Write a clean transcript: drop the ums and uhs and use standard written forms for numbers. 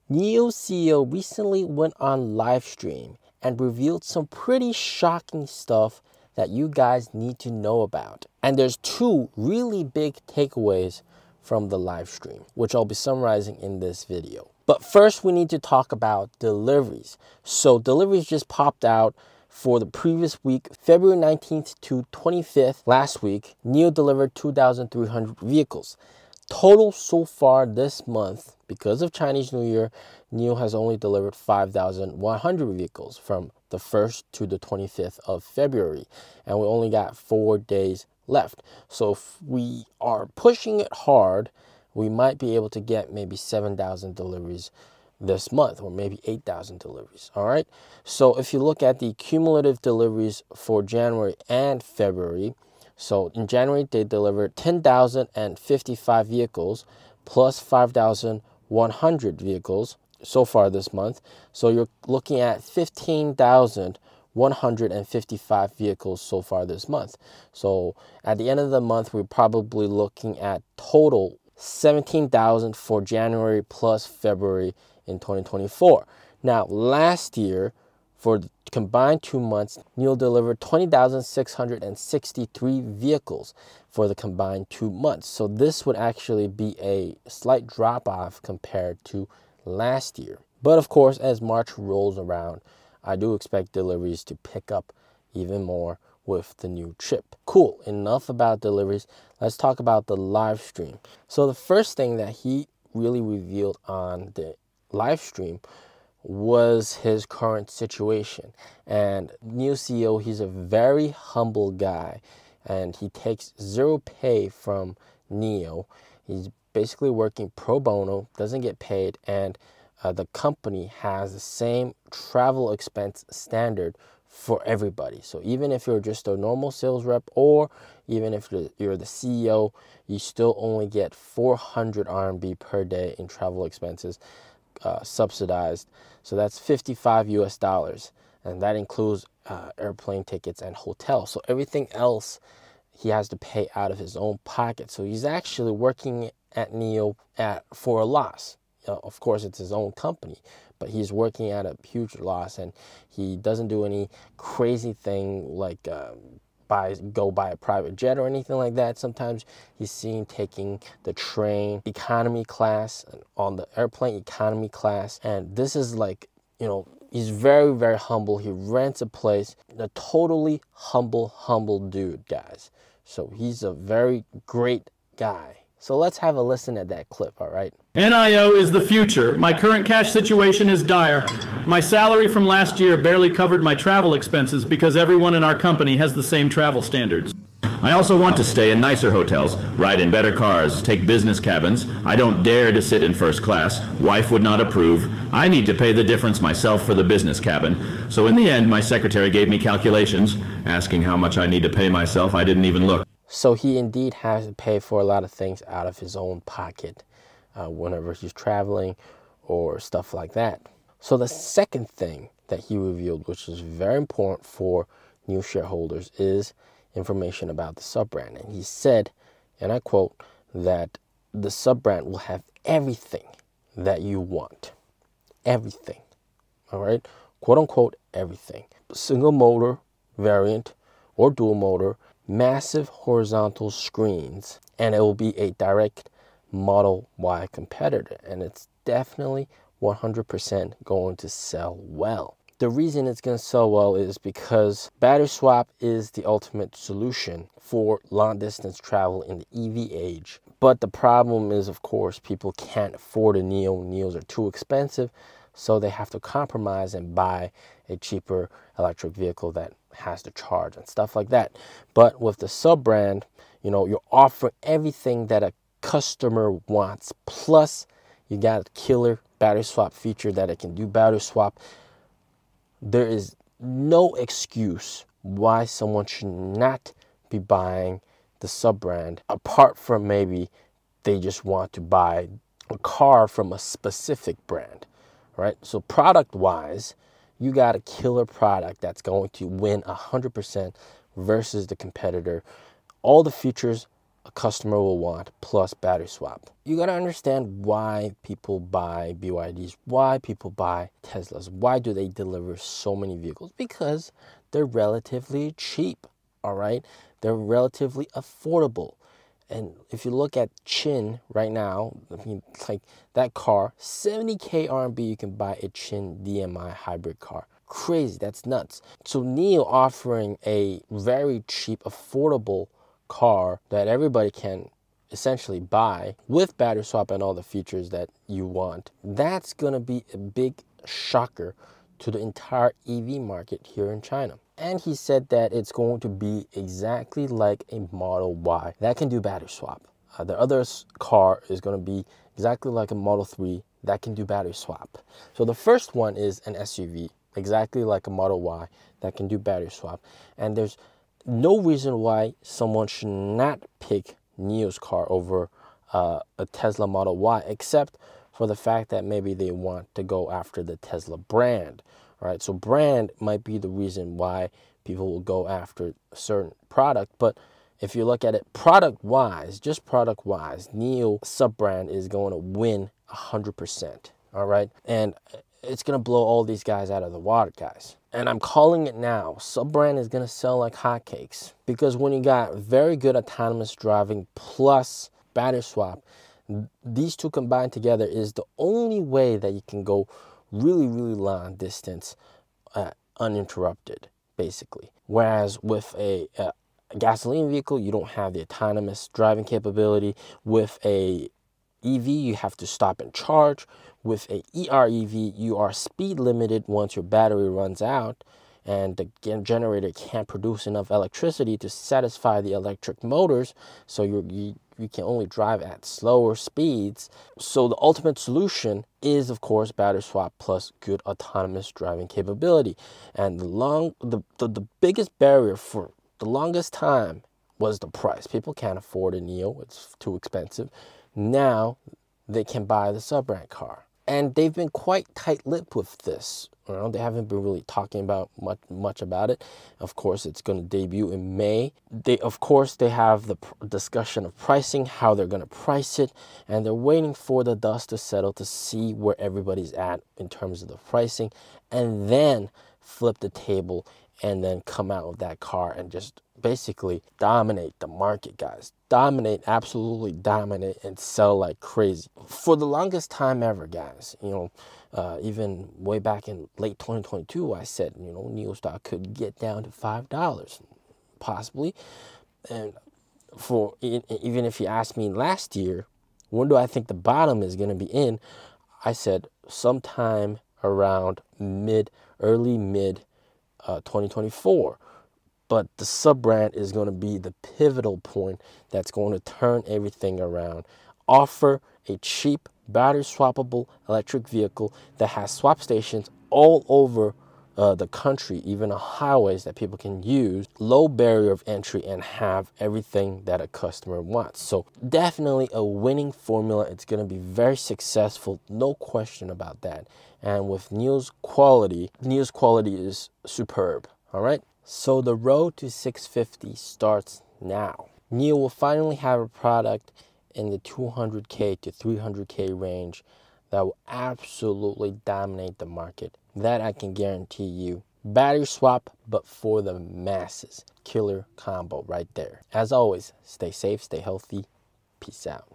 NIO CEO recently went on Livestream and revealed some pretty shocking stuff that you guys need to know about. And there's two really big takeaways from the Livestream, which I'll be summarizing in this video. But first, we need to talk about deliveries. So deliveries just popped out for the previous week, February 19th to 25th. Last week, NIO delivered 2,300 vehicles. Total so far this month, because of Chinese New Year, NIO has only delivered 5,100 vehicles from the 1st to the 25th of February. And we only got 4 days left. So if we are pushing it hard, we might be able to get maybe 7,000 deliveries this month, or maybe 8,000 deliveries. All right. So if you look at the cumulative deliveries for January and February, so in January, they delivered 10,055 vehicles plus 5,100 vehicles so far this month. So you're looking at 15,155 vehicles so far this month. So at the end of the month, we're probably looking at total 17,000 for January plus February in 2024. Now, last year, for the combined 2 months, NIO delivered 20,663 vehicles for the combined 2 months. So this would actually be a slight drop off compared to last year. But of course, as March rolls around, I do expect deliveries to pick up even more with the new chip. Cool, enough about deliveries. Let's talk about the live stream. So the first thing that he really revealed on the live stream was his current situation. And NIO CEO, he's a very humble guy, and he takes zero pay from NIO. He's basically working pro bono, doesn't get paid, and the company has the same travel expense standard for everybody. So even if you're just a normal sales rep, or even if you're the CEO, you still only get 400 RMB per day in travel expenses, subsidized. So that's 55 US dollars, and that includes airplane tickets and hotels. So everything else he has to pay out of his own pocket. So he's actually working at NIO for a loss. Of course, it's his own company, but he's working at a huge loss, and he doesn't do any crazy thing like go buy a private jet or anything like that. Sometimes he's seen taking the train economy class, and on the airplane economy class. And this is like, he's very, very humble. He rents a place, a totally humble dude, guys. So he's a very great guy. So let's have a listen at that clip, all right? NIO is the future. My current cash situation is dire. My salary from last year barely covered my travel expenses because everyone in our company has the same travel standards. I also want to stay in nicer hotels, ride in better cars, take business cabins. I don't dare to sit in first class. Wife would not approve. I need to pay the difference myself for the business cabin. So in the end, my secretary gave me calculations, asking how much I need to pay myself. I didn't even look. So he indeed has to pay for a lot of things out of his own pocket whenever he's traveling or stuff like that. So the second thing that he revealed, which is very important for new shareholders, is information about the sub-brand. And he said, and I quote, that the sub-brand will have everything that you want. Everything. All right? Quote unquote, everything. Single motor variant or dual motor, massive horizontal screens, and it will be a direct Model Y competitor, and it's definitely 100% going to sell well. The reason it's going to sell well is because battery swap is the ultimate solution for long distance travel in the EV age. But the problem is, of course, people can't afford a NIO. NIOs are too expensive, so they have to compromise and buy a cheaper electric vehicle that has to charge and stuff like that. But with the sub-brand, you're offering everything that a customer wants, plus you got a killer battery swap feature that it can do battery swap. There is no excuse why someone should not be buying the sub-brand, apart from maybe they just want to buy a car from a specific brand, right? So product-wise, you got a killer product that's going to win 100% versus the competitor. All the features a customer will want plus battery swap. You got to understand why people buy BYDs, why people buy Teslas, why do they deliver so many vehicles? Because they're relatively cheap, all right? They're relatively affordable. And if you look at Chin right now, I mean, like that car, 70K RMB, you can buy a Chin DMI hybrid car. Crazy, that's nuts. So NIO offering a very cheap, affordable car that everybody can essentially buy with battery swap and all the features that you want. That's gonna be a big shocker to the entire EV market here in China. And he said that it's going to be exactly like a Model Y that can do battery swap. The other car is going to be exactly like a Model 3 that can do battery swap. So the first one is an SUV, exactly like a Model Y that can do battery swap. And there's no reason why someone should not pick NIO's car over a Tesla Model Y, except for the fact that maybe they want to go after the Tesla brand. Right, so brand might be the reason why people will go after a certain product, but if you look at it product-wise, just product-wise, NIO sub-brand is going to win 100%, all right? And it's going to blow all these guys out of the water, guys. And I'm calling it now, sub-brand is going to sell like hotcakes, because when you got very good autonomous driving plus battery swap, these two combined together is the only way that you can go really long distance uninterrupted, basically. Whereas with a gasoline vehicle, you don't have the autonomous driving capability. With a EV, you have to stop and charge. With a EREV, you are speed limited once your battery runs out and the generator can't produce enough electricity to satisfy the electric motors, so you can only drive at slower speeds. So the ultimate solution is, of course, battery swap plus good autonomous driving capability. And the biggest barrier for the longest time was the price. People can't afford a NIO, it's too expensive. Now they can buy the sub-brand car. And they've been quite tight-lipped with this. You know, they haven't been really talking about much about it. Of course, it's going to debut in May. They have the discussion of pricing, how they're going to price it, and they're waiting for the dust to settle to see where everybody's at in terms of the pricing, and then flip the table and then come out with that car and just basically dominate the market, guys. Dominate, absolutely dominate, and sell like crazy. For the longest time ever, guys, you know, even way back in late 2022, I said, you know, NIO stock could get down to $5, possibly. And even if you asked me last year, when do I think the bottom is going to be in? I said sometime around early mid 2024. But the sub-brand is going to be the pivotal point that's going to turn everything around. Offer a cheap battery swappable electric vehicle that has swap stations all over the country, even on highways that people can use, low barrier of entry, and have everything that a customer wants. So definitely a winning formula. It's going to be very successful, no question about that. And with NIO's quality is superb, all right? So the road to 650 starts now. NIO will finally have a product in the 200K to 300K range that will absolutely dominate the market. That I can guarantee you. Battery swap, but for the masses. Killer combo right there. As always, stay safe, stay healthy. Peace out.